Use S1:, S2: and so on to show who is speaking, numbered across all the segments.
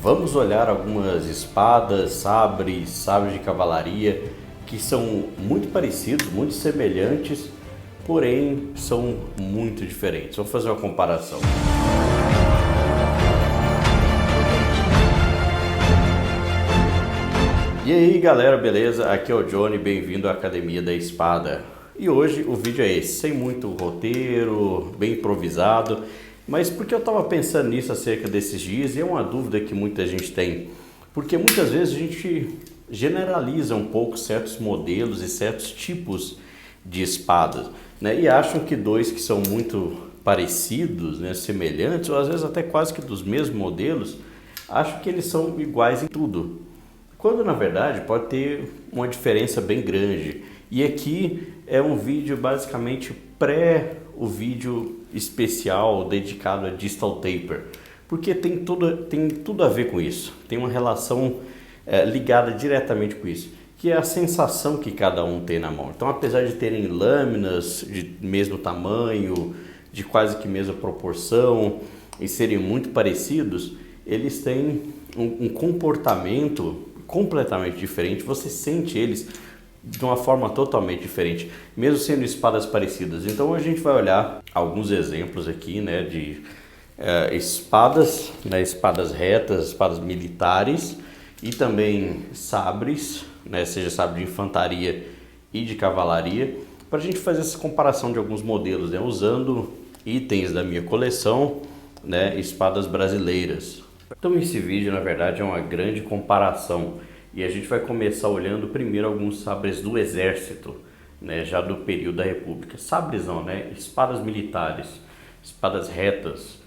S1: Vamos olhar algumas espadas, sabres de cavalaria que são muito parecidos, muito semelhantes, porém são muito diferentes. Vamos fazer uma comparação. E aí galera, beleza? Aqui é o Johnny, bem-vindo à Academia da Espada. E hoje o vídeo é esse, sem muito roteiro, bem improvisado, mas porque eu estava pensando nisso acerca desses dias e é uma dúvida que muita gente tem, porque muitas vezes a gente generaliza um pouco certos modelos e certos tipos de espadas, né? E acham que dois que são muito parecidos, né, semelhantes, ou às vezes até quase que dos mesmos modelos, acham que eles são iguais em tudo, quando na verdade pode ter uma diferença bem grande. E aqui é um vídeo basicamente o vídeo especial dedicado a Distal Taper, porque tem tudo a ver com isso, tem uma relação ligada diretamente com isso, que é a sensação que cada um tem na mão. Então, apesar de terem lâminas de mesmo tamanho, de quase que mesma proporção e serem muito parecidos, eles têm um comportamento completamente diferente. Você sente eles de uma forma totalmente diferente, mesmo sendo espadas parecidas. Então a gente vai olhar alguns exemplos aqui, né, de espadas, né, espadas retas, espadas militares e também sabres, né, seja sabre de infantaria e de cavalaria, para a gente fazer essa comparação de alguns modelos, né, usando itens da minha coleção, né, espadas brasileiras. Então esse vídeo na verdade é uma grande comparação e a gente vai começar olhando primeiro alguns sabres do exército, né, já do período da República. Sabres não, né, espadas militares, espadas retas.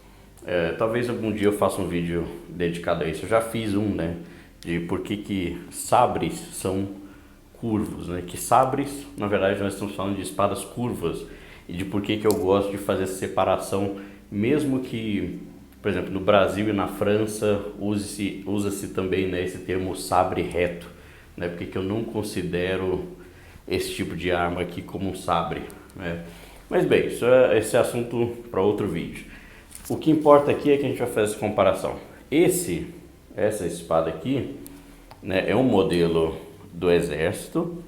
S1: Talvez algum dia eu faça um vídeo dedicado a isso. Eu já fiz um, né, de por que sabres são curvos, né, que sabres, na verdade nós estamos falando de espadas curvas e de por que eu gosto de fazer essa separação, mesmo que, por exemplo, no Brasil e na França usa-se também, né, esse termo sabre reto, né, porque eu não considero esse tipo de arma aqui como um sabre, né? Mas bem, esse é assunto para outro vídeo. O que importa aqui é que a gente vai fazer essa comparação. Essa espada aqui, né, é um modelo do Exército,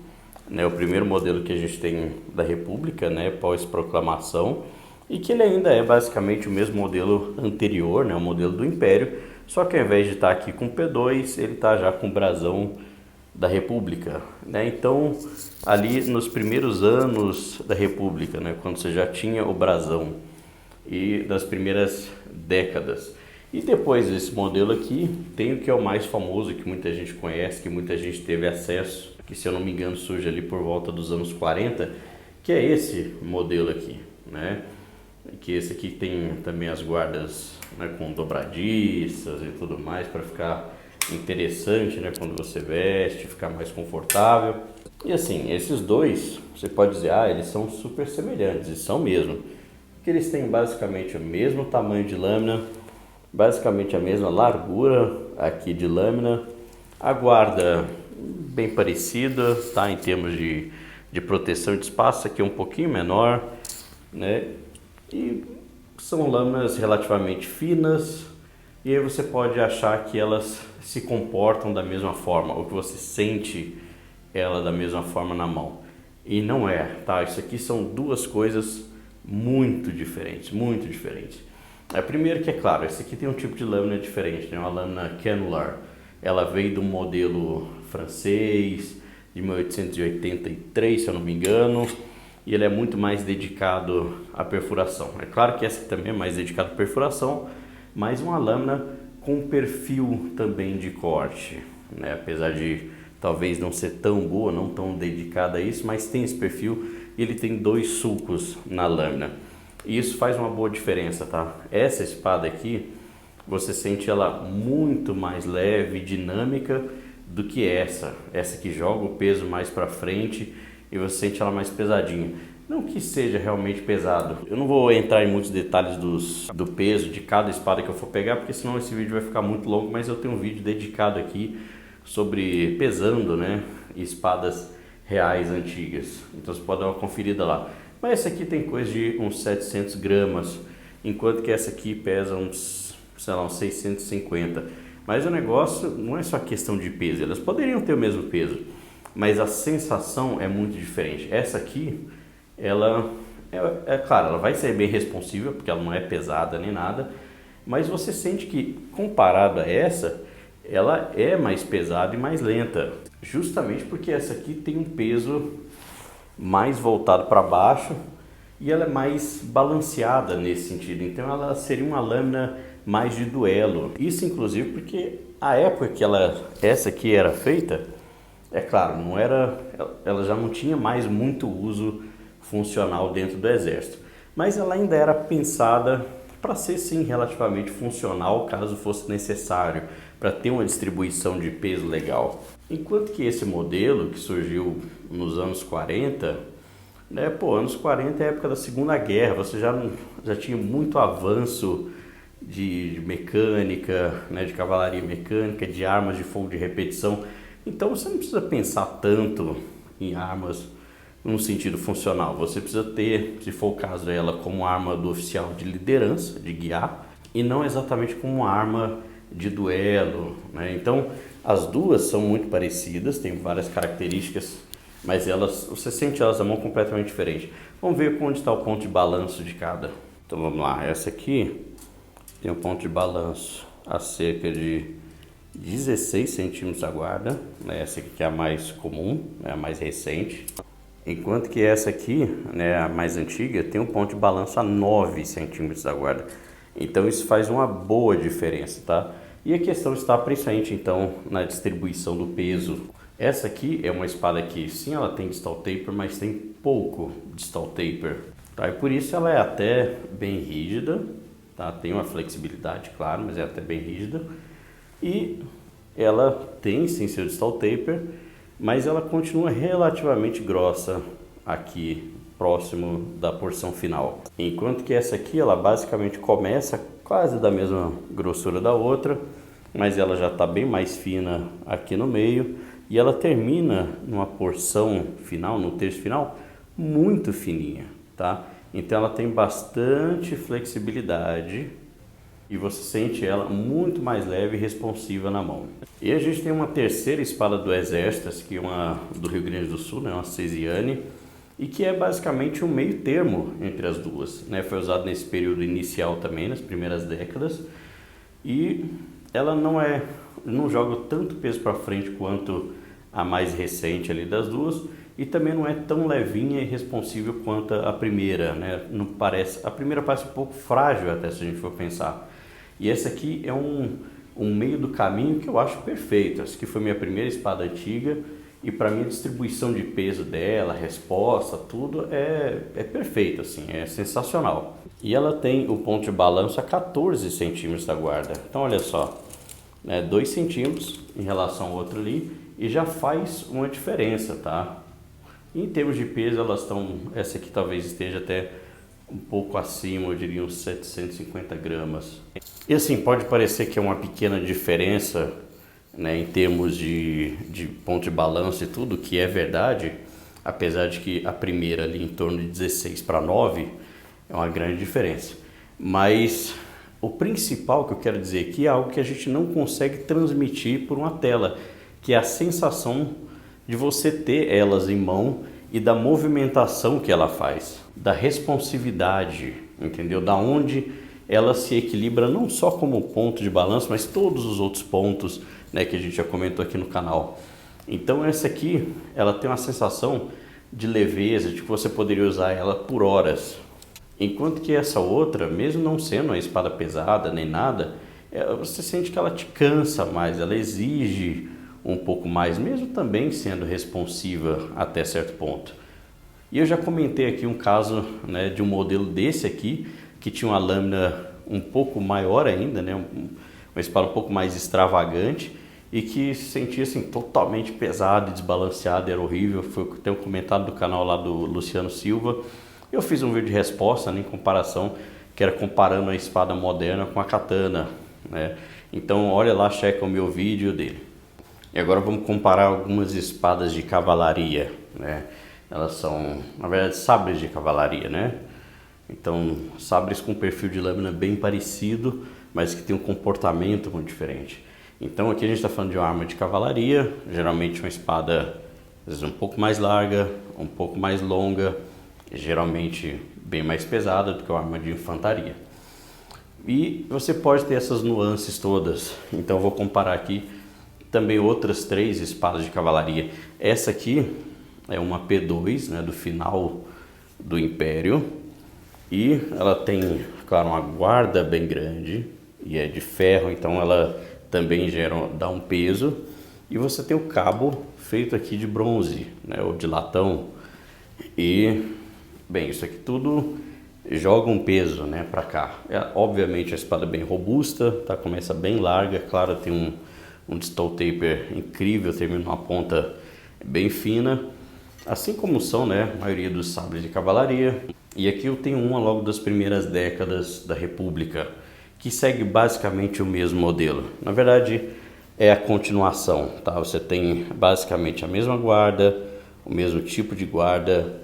S1: né, o primeiro modelo que a gente tem da República, né, pós-proclamação, e que ele ainda é basicamente o mesmo modelo anterior, né, o modelo do Império, só que ao invés de estar aqui com P2, ele está já com o brasão da República, né? Então, ali nos primeiros anos da República, né, quando você já tinha o brasão, e das primeiras décadas. E depois desse modelo aqui, tem o que é o mais famoso, que muita gente conhece, que muita gente teve acesso, que se eu não me engano surge ali por volta dos anos 40, que é esse modelo aqui, né? Que esse aqui tem também as guardas, né, com dobradiças e tudo mais, para ficar interessante, né, quando você veste, ficar mais confortável. E assim, esses dois, você pode dizer, eles são super semelhantes, e são mesmo, porque eles têm basicamente o mesmo tamanho de lâmina, basicamente a mesma largura aqui de lâmina, a guarda bem parecida, tá, em termos de proteção de espaço, aqui é um pouquinho menor, né? E são lâminas relativamente finas, e aí você pode achar que elas se comportam da mesma forma, ou que você sente ela da mesma forma na mão. E não é, tá? Isso aqui são duas coisas muito diferentes, muito diferentes. Primeiro que é claro, esse aqui tem um tipo de lâmina diferente, né? Uma lâmina Kenlar. Ela veio do modelo francês, de 1883, se eu não me engano, e ele é muito mais dedicado à perfuração. É claro que essa também é mais dedicada à perfuração, mas uma lâmina com perfil também de corte, né? Apesar de talvez não ser tão boa, não tão dedicada a isso, mas tem esse perfil e ele tem dois sulcos na lâmina. E isso faz uma boa diferença, tá? Essa espada aqui, você sente ela muito mais leve e dinâmica do que essa que joga o peso mais para frente e você sente ela mais pesadinha. Não que seja realmente pesado. Eu não vou entrar em muitos detalhes do peso de cada espada que eu for pegar, porque senão esse vídeo vai ficar muito longo, mas eu tenho um vídeo dedicado aqui sobre pesando, né, espadas reais antigas. Então você pode dar uma conferida lá. Mas essa aqui tem coisa de uns 700 gramas, enquanto que essa aqui pesa uns, sei lá, uns 650. Mas o negócio não é só questão de peso, elas poderiam ter o mesmo peso, mas a sensação é muito diferente. Essa aqui, ela claro, ela vai ser bem responsiva, porque ela não é pesada nem nada, mas você sente que, comparado a essa, ela é mais pesada e mais lenta, justamente porque essa aqui tem um peso mais voltado para baixo e ela é mais balanceada nesse sentido, então ela seria uma lâmina mais de duelo. Isso inclusive porque a época que essa aqui era feita, é claro, ela já não tinha mais muito uso funcional dentro do exército, mas ela ainda era pensada para ser sim relativamente funcional caso fosse necessário, para ter uma distribuição de peso legal. Enquanto que esse modelo que surgiu nos anos 40, né, anos 40 é a época da Segunda Guerra, você já tinha muito avanço de mecânica, né, de cavalaria mecânica, de armas de fogo de repetição, então você não precisa pensar tanto em armas num sentido funcional, você precisa ter, se for o caso dela, como arma do oficial de liderança, de guiar, e não exatamente como uma arma de duelo, né? Então as duas são muito parecidas, têm várias características, mas você sente elas na mão completamente diferente. Vamos ver onde está o ponto de balanço de cada. Então vamos lá, essa aqui tem um ponto de balanço a cerca de 16 centímetros da guarda, né? Essa aqui que é a mais comum, é a mais recente. Enquanto que essa aqui, né, a mais antiga, tem um ponto de balanço a 9 centímetros da guarda. Então isso faz uma boa diferença, tá? E a questão está principalmente então na distribuição do peso. Essa aqui é uma espada que sim, ela tem distal taper, mas tem pouco distal taper, tá? E por isso ela é até bem rígida, tá? Tem uma flexibilidade, claro, mas é até bem rígida. E ela tem sim seu distal taper, mas ela continua relativamente grossa aqui próximo da porção final. Enquanto que essa aqui, ela basicamente começa quase da mesma grossura da outra, mas ela já está bem mais fina aqui no meio e ela termina numa porção final, no terço final, muito fininha, tá? Então ela tem bastante flexibilidade e você sente ela muito mais leve e responsiva na mão. E a gente tem uma terceira espada do exército, que é uma do Rio Grande do Sul, né, uma Cesiane, e que é basicamente um meio termo entre as duas, né? Foi usado nesse período inicial também, nas primeiras décadas, e ela não joga tanto peso para frente quanto a mais recente ali das duas, e também não é tão levinha e responsível quanto a primeira, né? Não parece, a primeira parece um pouco frágil até se a gente for pensar. E essa aqui é um meio do caminho que eu acho perfeito. Essa aqui foi minha primeira espada antiga e para mim a distribuição de peso dela, resposta, tudo é perfeito, assim, é sensacional. E ela tem o ponto de balanço a 14 centímetros da guarda. Então olha só, né, 2 centímetros em relação ao outro ali e já faz uma diferença, tá? Em termos de peso elas essa aqui talvez esteja até um pouco acima, eu diria uns 750 gramas. E assim, pode parecer que é uma pequena diferença, né, em termos de ponto de balanço e tudo, que é verdade, apesar de que a primeira ali em torno de 16 para 9 é uma grande diferença. Mas o principal que eu quero dizer aqui é algo que a gente não consegue transmitir por uma tela, que é a sensação de você ter elas em mão e da movimentação que ela faz, da responsividade, entendeu? Da onde ela se equilibra não só como ponto de balanço, mas todos os outros pontos, né, que a gente já comentou aqui no canal. Então essa aqui, ela tem uma sensação de leveza, de que você poderia usar ela por horas. Enquanto que essa outra, mesmo não sendo uma espada pesada nem nada, você sente que ela te cansa mais, ela exige um pouco mais, mesmo também sendo responsiva até certo ponto. E eu já comentei aqui um caso, né, de um modelo desse aqui, que tinha uma lâmina um pouco maior ainda, né, uma espada um pouco mais extravagante, e que se sentia assim, totalmente pesado e desbalanceado, era horrível. Tem um comentário do canal lá do Luciano Silva. Eu fiz um vídeo de resposta, né, em comparação, que era comparando a espada moderna com a katana, né? Então olha lá, checa o meu vídeo dele. E agora vamos comparar algumas espadas de cavalaria, né? Elas são, na verdade, sabres de cavalaria, né? Então, sabres com perfil de lâmina bem parecido, mas que tem um comportamento muito diferente. Então aqui a gente está falando de uma arma de cavalaria, geralmente uma espada às vezes um pouco mais larga, um pouco mais longa, geralmente bem mais pesada do que uma arma de infantaria. E você pode ter essas nuances todas, então eu vou comparar aqui também outras 3 espadas de cavalaria. Essa aqui é uma P2, né, do final do Império, e ela tem, claro, uma guarda bem grande e é de ferro, então ela também dá um peso. E você tem o cabo feito aqui de bronze, né, ou de latão. E, bem, isso aqui tudo joga um peso, né, para cá. Obviamente a espada é bem robusta, tá? Começa bem larga, claro, tem um Steel Taper incrível, termina uma ponta bem fina, assim como são, né, a maioria dos sabres de cavalaria. E aqui eu tenho uma logo das primeiras décadas da República, que segue basicamente o mesmo modelo. Na verdade, é a continuação, tá? Você tem basicamente a mesma guarda, o mesmo tipo de guarda,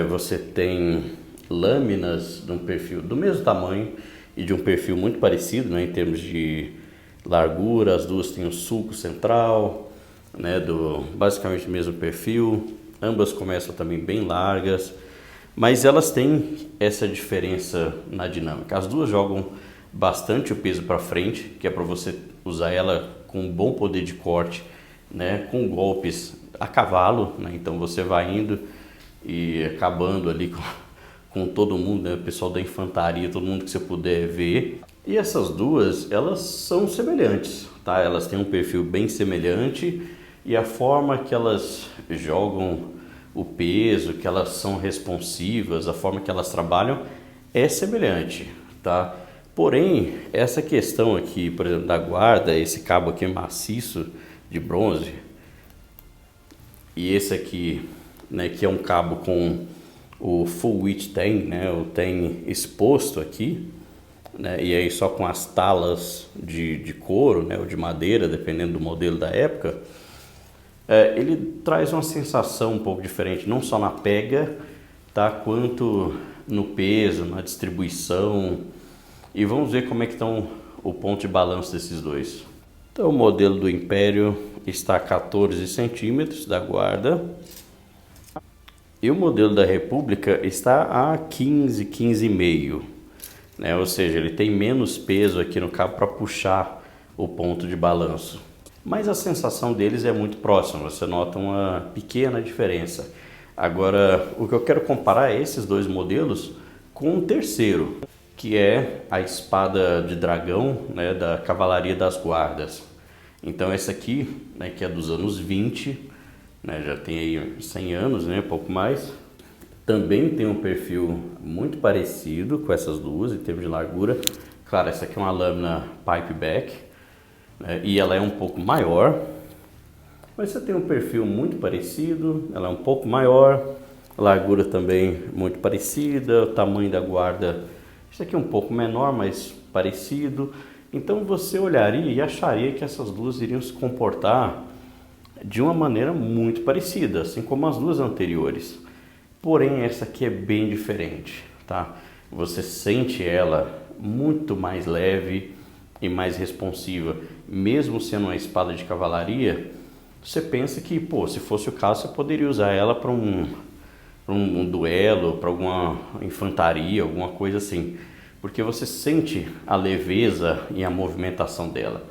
S1: você tem lâminas de um perfil do mesmo tamanho e de um perfil muito parecido, né, em termos de largura. As duas têm o sulco central, né, basicamente o mesmo perfil. Ambas começam também bem largas, mas elas têm essa diferença na dinâmica. As duas jogam bastante o peso para frente, que é para você usar ela com um bom poder de corte, né, com golpes a cavalo, né, então você vai indo e acabando ali com todo mundo, né, o pessoal da infantaria, todo mundo que você puder ver. E essas duas, elas são semelhantes, tá? Elas têm um perfil bem semelhante e a forma que elas jogam o peso, que elas são responsivas, a forma que elas trabalham é semelhante, tá? Porém, essa questão aqui, por exemplo, da guarda, esse cabo aqui maciço de bronze, e esse aqui, né, que é um cabo com o full width tem, né, o tem exposto aqui, né, e aí só com as talas de couro, né, ou de madeira, dependendo do modelo da época, ele traz uma sensação um pouco diferente, não só na pega, tá, quanto no peso, na distribuição. E vamos ver como é que estão o ponto de balanço desses dois. Então o modelo do Império está a 14 centímetros da guarda. E o modelo da República está a 15, 15,5, né? Ou seja, ele tem menos peso aqui no cabo para puxar o ponto de balanço. Mas a sensação deles é muito próxima, você nota uma pequena diferença. Agora, o que eu quero comparar é esses dois modelos com o terceiro, que é a espada de dragão, né, da Cavalaria das Guardas. Então essa aqui, né, que é dos anos 20, né, já tem aí 100 anos, né, pouco mais. Também tem um perfil muito parecido com essas duas em termos de largura. Claro, essa aqui é uma lâmina pipe back, né, e ela é um pouco maior. Mas você tem um perfil muito parecido, ela é um pouco maior, a largura também muito parecida, o tamanho da guarda, isso aqui é um pouco menor, mas parecido. Então você olharia e acharia que essas duas iriam se comportar de uma maneira muito parecida, assim como as duas anteriores. Porém, essa aqui é bem diferente, tá? Você sente ela muito mais leve e mais responsiva. Mesmo sendo uma espada de cavalaria, você pensa que, pô, se fosse o caso, você poderia usar ela para um duelo, para alguma infantaria, alguma coisa assim. Porque você sente a leveza e a movimentação dela.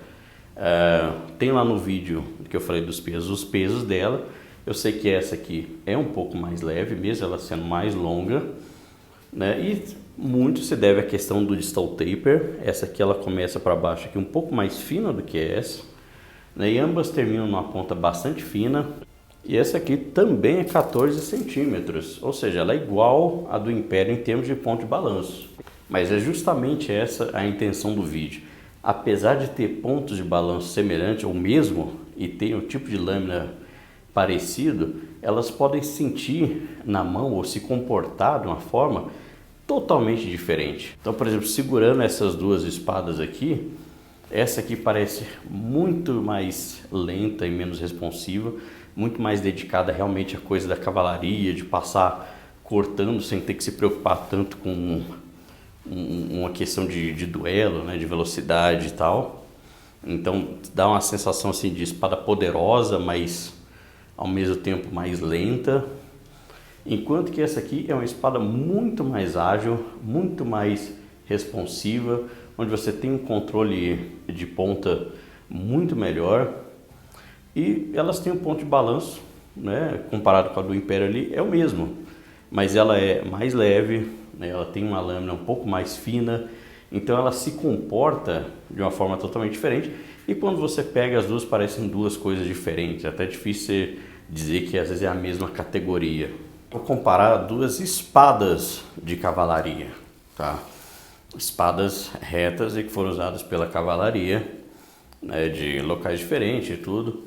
S1: Tem lá no vídeo que eu falei dos pesos, os pesos dela. Eu sei que essa aqui é um pouco mais leve, mesmo ela sendo mais longa, né? E muito se deve à questão do Steel Taper. Essa aqui ela começa para baixo aqui um pouco mais fina do que essa, né? E ambas terminam numa ponta bastante fina. E essa aqui também é 14 centímetros, ou seja, ela é igual à do Império em termos de ponto de balanço. Mas é justamente essa a intenção do vídeo. Apesar de ter pontos de balanço semelhantes ou mesmo e ter um tipo de lâmina parecido, elas podem sentir na mão ou se comportar de uma forma totalmente diferente. Então, por exemplo, segurando essas duas espadas aqui, essa aqui parece muito mais lenta e menos responsiva, muito mais dedicada realmente à coisa da cavalaria, de passar cortando sem ter que se preocupar tanto com uma questão de duelo, né, de velocidade e tal. Então dá uma sensação assim de espada poderosa, mas ao mesmo tempo mais lenta. Enquanto que essa aqui é uma espada muito mais ágil, muito mais responsiva, onde você tem um controle de ponta muito melhor. E elas têm um ponto de balanço, né, comparado com a do Império ali, é o mesmo. Mas ela é mais leve, né, ela tem uma lâmina um pouco mais fina, então ela se comporta de uma forma totalmente diferente. E quando você pega as duas, parecem duas coisas diferentes. É até difícil dizer que às vezes é a mesma categoria. Vou comparar duas espadas de cavalaria, tá? Espadas retas e que foram usadas pela cavalaria, né, de locais diferentes e tudo,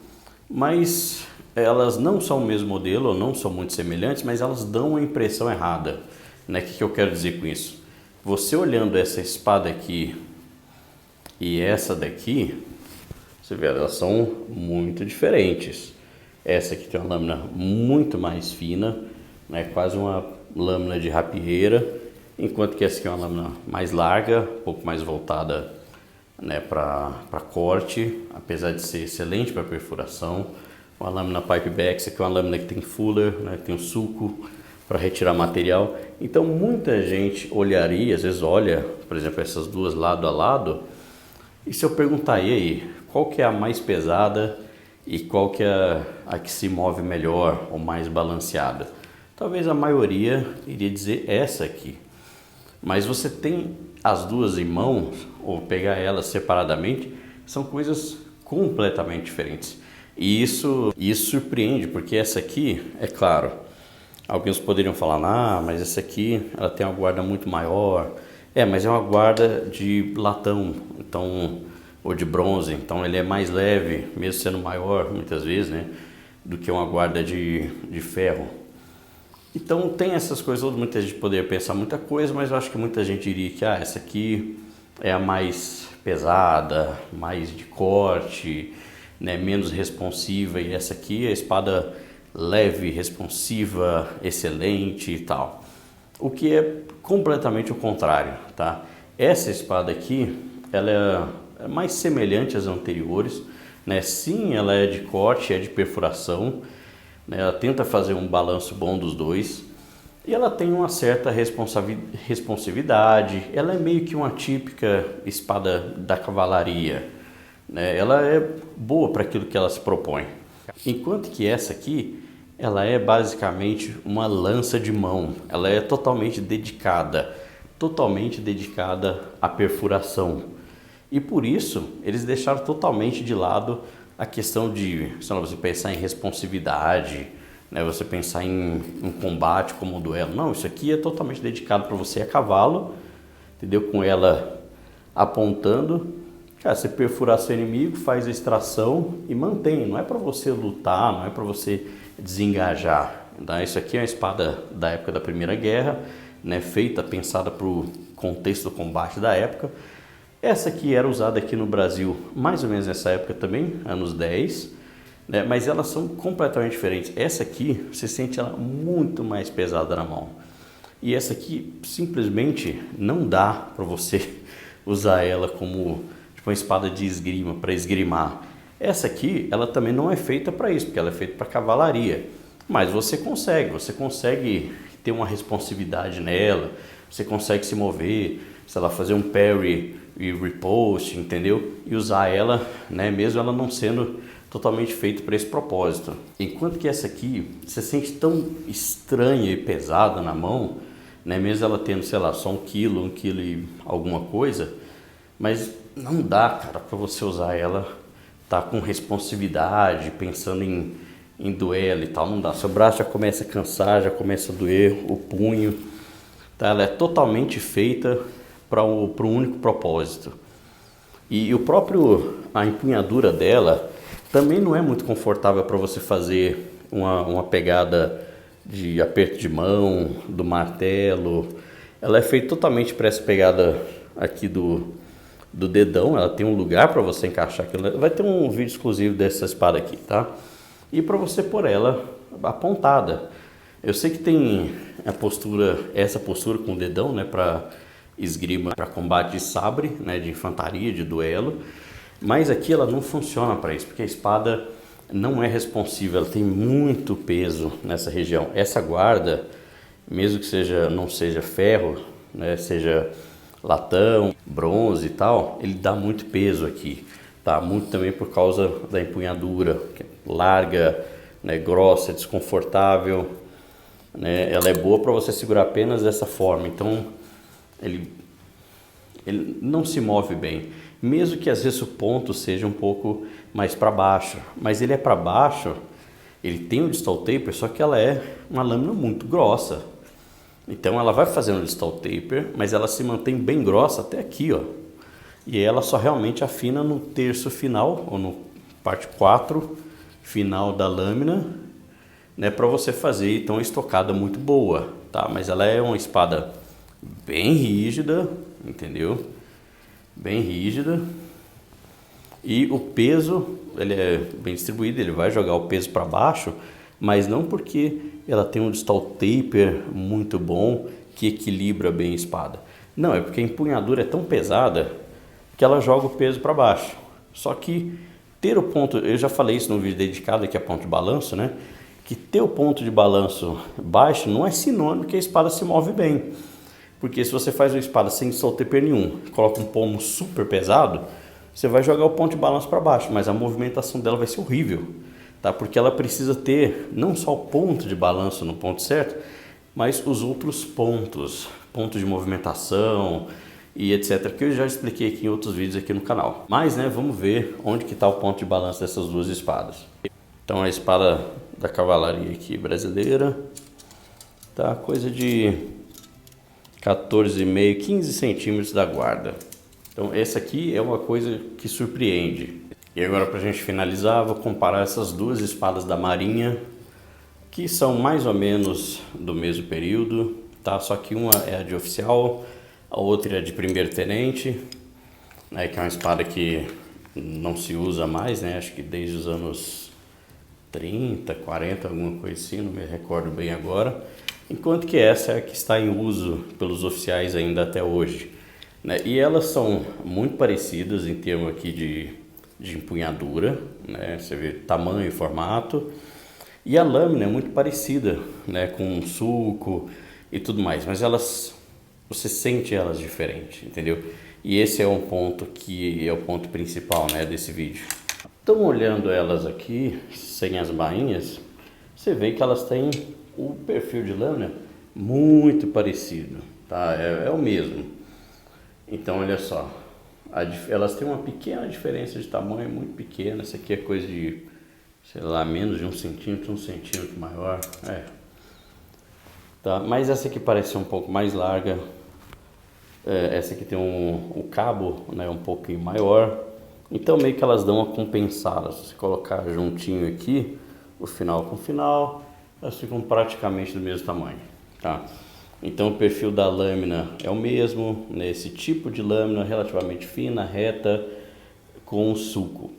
S1: mas elas não são o mesmo modelo, não são muito semelhantes, mas elas dão uma impressão errada, né? O que eu quero dizer com isso? Você olhando essa espada aqui e essa daqui, você vê, elas são muito diferentes. Essa aqui tem uma lâmina muito mais fina, né, quase uma lâmina de rapieira, enquanto que essa aqui é uma lâmina mais larga, um pouco mais voltada, né, para corte, apesar de ser excelente para perfuração. Uma lâmina pipe back, essa aqui é uma lâmina que tem fuller, né, que tem um sulco para retirar material. Então muita gente olharia, às vezes olha, por exemplo, essas duas lado a lado, e se eu perguntar, e aí, qual que é a mais pesada e qual que é a que se move melhor ou mais balanceada? Talvez a maioria iria dizer essa aqui. Mas você tem as duas em mãos, ou pegar elas separadamente, são coisas completamente diferentes. E isso surpreende, porque essa aqui, é claro, alguns poderiam falar, mas essa aqui ela tem uma guarda muito maior. Mas é uma guarda de latão, então, ou de bronze, então ele é mais leve, mesmo sendo maior muitas vezes, né, do que uma guarda de ferro. Então tem essas coisas, muita gente poderia pensar muita coisa, mas eu acho que muita gente diria que essa aqui é a mais pesada, mais de corte, né, menos responsiva, e essa aqui é a espada leve, responsiva, excelente e tal. O que é completamente o contrário, tá? Essa espada aqui, ela é mais semelhante às anteriores, né? Sim, ela é de corte, é de perfuração, né? Ela tenta fazer um balanço bom dos dois e ela tem uma certa responsividade. Ela é meio que uma típica espada da cavalaria, né? Ela é boa para aquilo que ela se propõe. Enquanto que essa aqui, ela é basicamente uma lança de mão. Ela é totalmente dedicada à perfuração. E por isso, eles deixaram totalmente de lado a questão de, sei lá, você pensar em responsividade, né, você pensar em um combate como um duelo. Não, isso aqui é totalmente dedicado para você a cavalo, entendeu? Com ela apontando, cara, você perfura seu inimigo, faz a extração e mantém. Não é para você lutar, não é para você desengajar. Então, isso aqui é uma espada da época da Primeira Guerra, né, feita, pensada para o contexto do combate da época. Essa aqui era usada aqui no Brasil mais ou menos nessa época também, anos 10, né, mas elas são completamente diferentes. Essa aqui, você sente ela muito mais pesada na mão. E essa aqui, simplesmente, não dá para você usar ela como tipo, uma espada de esgrima, para esgrimar. Essa aqui, ela também não é feita para isso, porque ela é feita para cavalaria. Mas você consegue ter uma responsividade nela, você consegue se mover, sei lá, fazer um parry e riposte, entendeu? E usar ela, né, mesmo ela não sendo totalmente feita para esse propósito. Enquanto que essa aqui, você sente tão estranha e pesada na mão, né, mesmo ela tendo, sei lá, só 1 quilo e alguma coisa, mas não dá, cara, para você usar ela tá com responsividade, pensando em duelo e tal, não dá. Seu braço já começa a cansar, já começa a doer, o punho, tá? Ela é totalmente feita para um único propósito. E a empunhadura dela também não é muito confortável para você fazer uma pegada de aperto de mão, do martelo. Ela é feita totalmente para essa pegada aqui do dedão. Ela tem um lugar para você encaixar aquilo. Vai ter um vídeo exclusivo dessa espada aqui, tá? E para você pôr ela apontada. Eu sei que tem essa postura com o dedão, né, para esgrima, para combate de sabre, né, de infantaria, de duelo. Mas aqui ela não funciona para isso, porque a espada não é responsiva, ela tem muito peso nessa região. Essa guarda, mesmo que não seja ferro, né, seja latão, bronze e tal, ele dá muito peso aqui, tá? Muito também por causa da empunhadura, que é larga, né, grossa, desconfortável, né? Ela é boa para você segurar apenas dessa forma, então ele não se move bem, mesmo que às vezes o ponto seja um pouco mais para baixo, mas ele é para baixo, ele tem o distal taper, só que ela é uma lâmina muito grossa. Então ela vai fazendo o distal taper, mas ela se mantém bem grossa até aqui, ó. E ela só realmente afina no terço final, ou no parte 4 final da lâmina, né, para você fazer então uma estocada muito boa, tá? Mas ela é uma espada bem rígida, entendeu? Bem rígida. E o peso, ele é bem distribuído, ele vai jogar o peso para baixo, mas não porque ela tem um distal taper muito bom que equilibra bem a espada. Não, é porque a empunhadura é tão pesada que ela joga o peso para baixo. Só que ter o ponto, eu já falei isso no vídeo dedicado aqui a ponto de balanço, né? Que ter o ponto de balanço baixo não é sinônimo que a espada se move bem. Porque se você faz uma espada sem distal taper nenhum, coloca um pomo super pesado, você vai jogar o ponto de balanço para baixo, mas a movimentação dela vai ser horrível, tá? Porque ela precisa ter não só o ponto de balanço no ponto certo, mas os outros pontos de movimentação e etc, que eu já expliquei aqui em outros vídeos aqui no canal. Mas, né, vamos ver onde que está o ponto de balanço dessas duas espadas. Então a espada da cavalaria aqui brasileira tá coisa de 14,5, 15 centímetros da guarda. Então essa aqui é uma coisa que surpreende. E agora, para a gente finalizar, vou comparar essas duas espadas da Marinha, que são mais ou menos do mesmo período, tá? Só que uma é a de oficial, a outra é de primeiro tenente, né? Que é uma espada que não se usa mais, né? Acho que desde os anos 30, 40, alguma coisa assim, não me recordo bem agora. Enquanto que essa é a que está em uso pelos oficiais ainda até hoje, né? E elas são muito parecidas em termos aqui de empunhadura, né? Você vê tamanho e formato, e a lâmina é muito parecida, né? Com sulco e tudo mais, mas você sente elas diferentes, entendeu? E esse é um ponto que é o ponto principal, né, desse vídeo. Então, olhando elas aqui sem as bainhas, você vê que elas têm o perfil de lâmina muito parecido, tá? É o mesmo. Então, olha só, elas têm uma pequena diferença de tamanho, muito pequena. Essa aqui é coisa de, sei lá, menos de 1 centímetro, 1 centímetro maior, tá? Mas essa aqui parece ser um pouco mais larga. Essa aqui tem o cabo, né, um pouquinho maior. Então meio que elas dão uma compensada. Se você colocar juntinho aqui, o final com o final, elas ficam praticamente do mesmo tamanho, tá? Então o perfil da lâmina é o mesmo, né? Esse tipo de lâmina relativamente fina, reta, com sulco.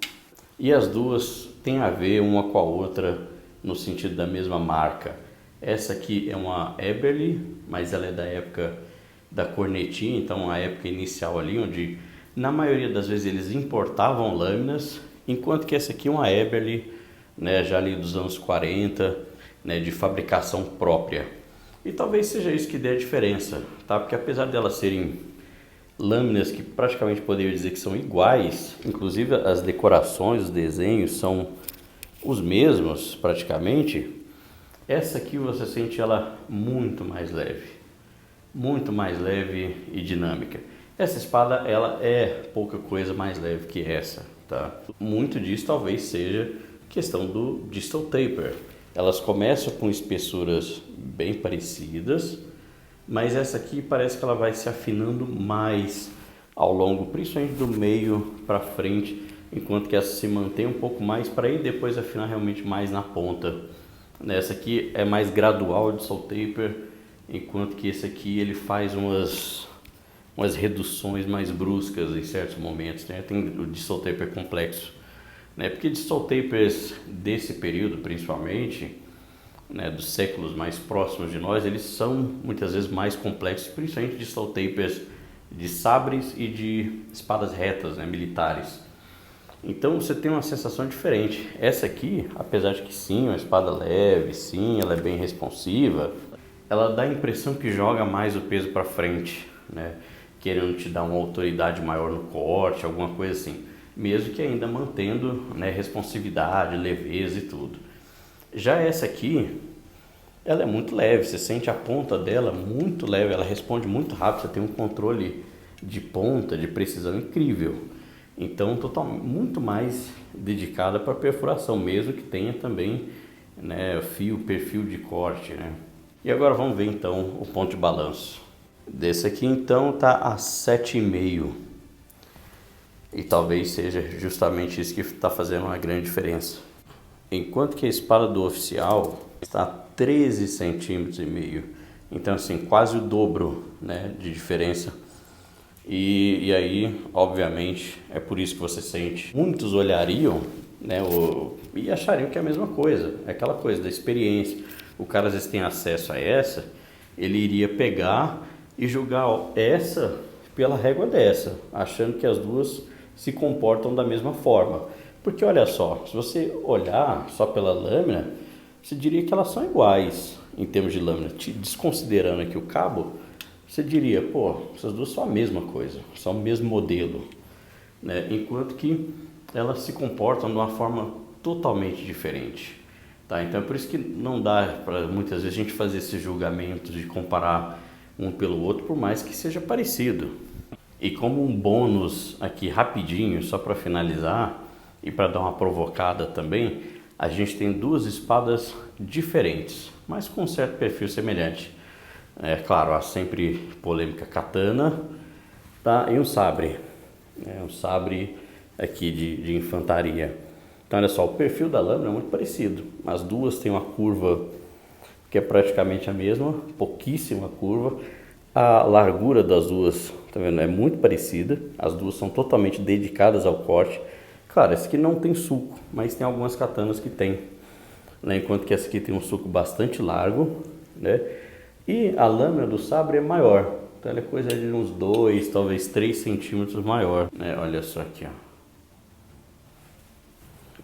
S1: E as duas têm a ver uma com a outra no sentido da mesma marca. Essa aqui é uma Eberle, mas ela é da época da cornetinha, então a época inicial ali, onde na maioria das vezes eles importavam lâminas, enquanto que essa aqui é uma Eberle, né, já ali dos anos 40, né, de fabricação própria. E talvez seja isso que dê a diferença, tá? Porque apesar de elas serem lâminas que praticamente poderia dizer que são iguais, inclusive as decorações, os desenhos são os mesmos praticamente, essa aqui você sente ela muito mais leve e dinâmica. Essa espada, ela é pouca coisa mais leve que essa, tá? Muito disso talvez seja questão do distal taper. Elas começam com espessuras bem parecidas, mas essa aqui parece que ela vai se afinando mais ao longo, principalmente do meio para frente, enquanto que essa se mantém um pouco mais para ir depois afinar realmente mais na ponta. Essa aqui é mais gradual de distal taper, enquanto que esse aqui ele faz umas reduções mais bruscas em certos momentos, né? Tem o distal taper complexo, né? Porque distal tapers desse período, principalmente, né, dos séculos mais próximos de nós, eles são muitas vezes mais complexos, principalmente distal tapers de sabres e de espadas retas, né, militares. Então você tem uma sensação diferente. Essa aqui, apesar de que sim, uma espada leve, sim, ela é bem responsiva, ela dá a impressão que joga mais o peso para frente, né? Querendo te dar uma autoridade maior no corte, alguma coisa assim. Mesmo que ainda mantendo, né, responsividade, leveza e tudo. Já essa aqui, ela é muito leve, você sente a ponta dela muito leve, ela responde muito rápido, você tem um controle de ponta, de precisão incrível. Então, muito mais dedicada para perfuração, mesmo que tenha também, né, perfil de corte, né? E agora vamos ver então o ponto de balanço. Desse aqui então tá a 7,5. E talvez seja justamente isso que está fazendo uma grande diferença. Enquanto que a espada do oficial está a 13,5 centímetros. Então assim, quase o dobro, né, de diferença. E aí, obviamente, é por isso que você sente. Muitos olhariam, né, e achariam que é a mesma coisa. É aquela coisa da experiência. O cara às vezes tem acesso a essa, ele iria pegar e julgar essa pela régua dessa, achando que as duas se comportam da mesma forma. Porque olha só, se você olhar só pela lâmina, você diria que elas são iguais em termos de lâmina. Desconsiderando aqui o cabo, você diria, pô, essas duas são a mesma coisa, são o mesmo modelo, né? Enquanto que elas se comportam de uma forma totalmente diferente, tá? Então é por isso que não dá para muitas vezes a gente fazer esse julgamento de comparar um pelo outro, por mais que seja parecido. E como um bônus aqui rapidinho, só para finalizar e para dar uma provocada também, a gente tem duas espadas diferentes, mas com um certo perfil semelhante. É claro, há sempre polêmica katana, tá? E um sabre, um sabre aqui de infantaria. Então olha só, o perfil da lâmina é muito parecido. As duas têm uma curva que é praticamente a mesma, pouquíssima curva. A largura das duas, tá vendo? É muito parecida. As duas são totalmente dedicadas ao corte. Claro, essa aqui não tem sulco, mas tem algumas katanas que tem, né? Enquanto que essa aqui tem um sulco bastante largo, né? E a lâmina do sabre é maior, então ela é coisa de uns 2, talvez 3 centímetros maior, né? Olha só aqui, ó.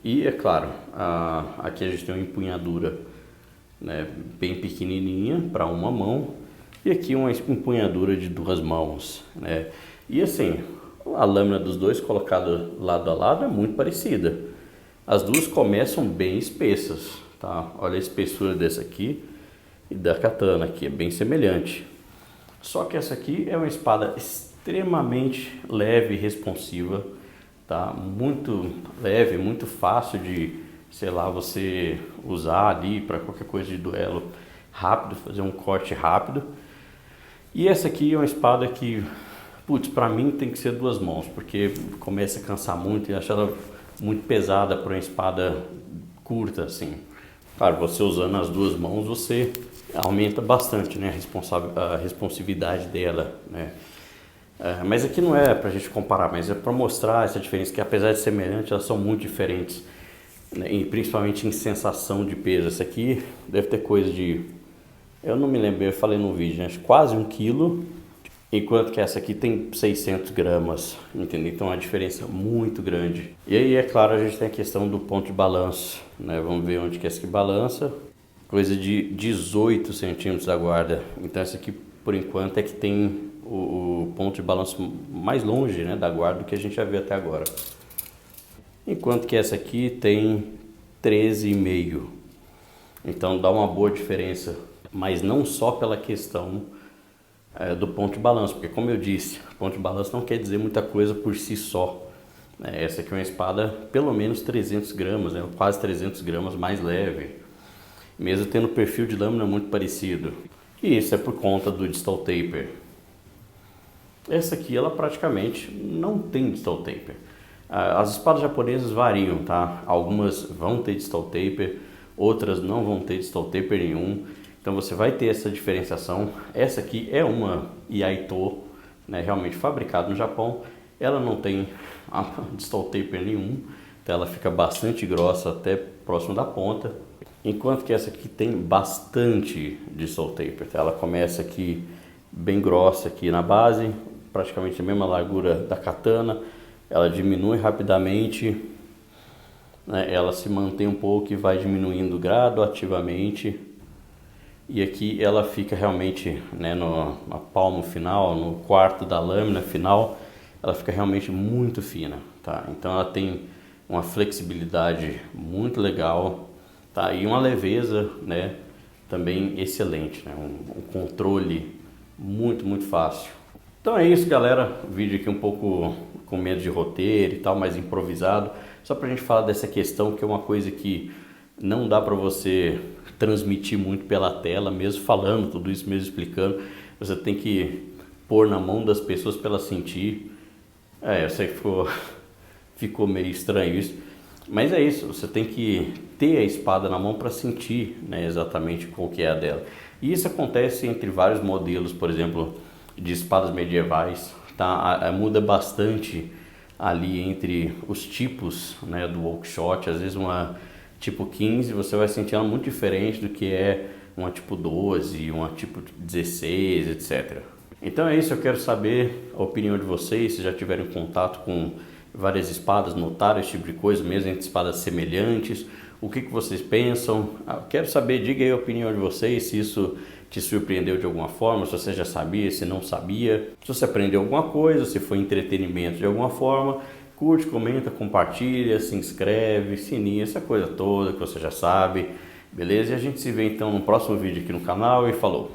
S1: E é claro, aqui a gente tem uma empunhadura, né, bem pequenininha para uma mão, e aqui uma empunhadura de 2 mãos, né? E assim, a lâmina dos dois colocada lado a lado é muito parecida. As duas começam bem espessas, tá? Olha a espessura dessa aqui e da katana aqui, é bem semelhante. Só que essa aqui é uma espada extremamente leve e responsiva, tá? Muito leve, muito fácil de, sei lá, você usar ali para qualquer coisa de duelo rápido, fazer um corte rápido. E essa aqui é uma espada que, putz, para mim tem que ser 2 mãos, porque começa a cansar muito e acho ela muito pesada para uma espada curta assim. Claro, você usando as 2 mãos, você aumenta bastante, né, a responsividade dela, né? Mas aqui não é para a gente comparar, mas é para mostrar essa diferença, que apesar de semelhantes, elas são muito diferentes, né? E principalmente em sensação de peso. Essa aqui deve ter coisa de, eu não me lembro, eu falei no vídeo, né, quase 1 quilo, enquanto que essa aqui tem 600 gramas, entendeu? Então é uma diferença muito grande. E aí, é claro, a gente tem a questão do ponto de balanço, né? Vamos ver onde que essa aqui balança. Coisa de 18 centímetros da guarda. Então essa aqui, por enquanto, é que tem o ponto de balanço mais longe, né, da guarda do que a gente já viu até agora. Enquanto que essa aqui tem 13,5. Então dá uma boa diferença, mas não só pela questão do ponto de balanço, porque como eu disse, ponto de balanço não quer dizer muita coisa por si só. Essa aqui é uma espada pelo menos 300 gramas, né, quase 300 gramas mais leve, mesmo tendo perfil de lâmina muito parecido. E isso é por conta do distal taper. Essa aqui ela praticamente não tem distal taper. As espadas japonesas variam, tá? Algumas vão ter distal taper, outras não vão ter distal taper nenhum. Então você vai ter essa diferenciação. Essa aqui é uma Iaito, né, realmente fabricada no Japão. Ela não tem distal taper nenhum, então ela fica bastante grossa até próximo da ponta. Enquanto que essa aqui tem bastante distal taper, tá? Ela começa aqui bem grossa aqui na base, praticamente a mesma largura da katana, ela diminui rapidamente, né? Ela se mantém um pouco e vai diminuindo gradativamente. E aqui ela fica realmente, né, na palmo final, no quarto da lâmina final, ela fica realmente muito fina, tá? Então ela tem uma flexibilidade muito legal, tá? E uma leveza, né, também excelente, né? Um controle muito fácil. Então é isso, galera. O vídeo aqui um pouco com medo de roteiro e tal, mais improvisado, só pra gente falar dessa questão que é uma coisa que não dá para você transmitir muito pela tela, mesmo falando tudo isso, mesmo explicando. Você tem que pôr na mão das pessoas para elas sentir. Eu sei que ficou meio estranho isso, mas é isso. Você tem que ter a espada na mão para sentir, né, exatamente qual que é a dela. E isso acontece entre vários modelos, por exemplo, de espadas medievais, tá? Muda bastante ali entre os tipos, né, do Oakeshott. Às vezes uma tipo 15 você vai sentir ela muito diferente do que é uma tipo 12, uma tipo 16, etc. Então é isso, eu quero saber a opinião de vocês, se já tiveram contato com várias espadas, notaram esse tipo de coisa, mesmo entre espadas semelhantes, o que vocês pensam? Quero saber, diga aí a opinião de vocês, se isso te surpreendeu de alguma forma, se você já sabia, se não sabia, se você aprendeu alguma coisa, se foi entretenimento de alguma forma. Curte, comenta, compartilha, se inscreve, sininho, essa coisa toda que você já sabe, beleza? E a gente se vê então no próximo vídeo aqui no canal e falou!